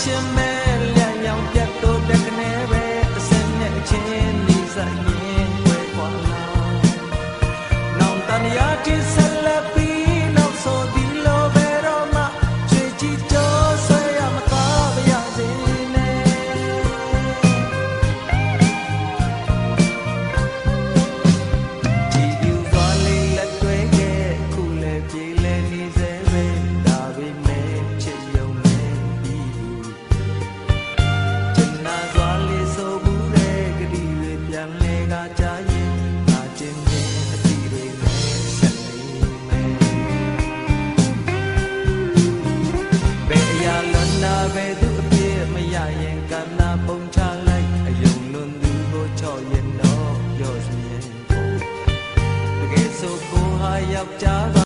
ရှင်မဲလျံရောင်ပြတ်တော့တက်ကနေပဲအစင်းနဲ့အချင်းနေစားရင်ဝဲခွာလာနောင်တန်ရာတိဆက်လက်ပြီးနောက်ဆိုဒီလိုပဲတော့မှချွေချီကြောဆွဲရမသားပါရစေနဲ့ဒီယူသွားလေးလက်တွဲခဲ့ခုလည်းပြေးလဲနေစေပဲဒါပေမဲ့ချစ်ယုံနေပြီကျင်နာစွာလေးဆိုဘူးတဲ့ကတိတွေပြန်လဲကကြရင်ငါကျင်နေအတီတွေနဲ့ဆက်နေမယ်ဘယ်အရာလွန်နာပဲသူအပြည့်မရရင်ကံနာပုံချလိုက်အယုံလွန်သူကိုချော့ရင်တော့ပြောစမြင်တကယ်ဆိုကိုဟာယောက်ျား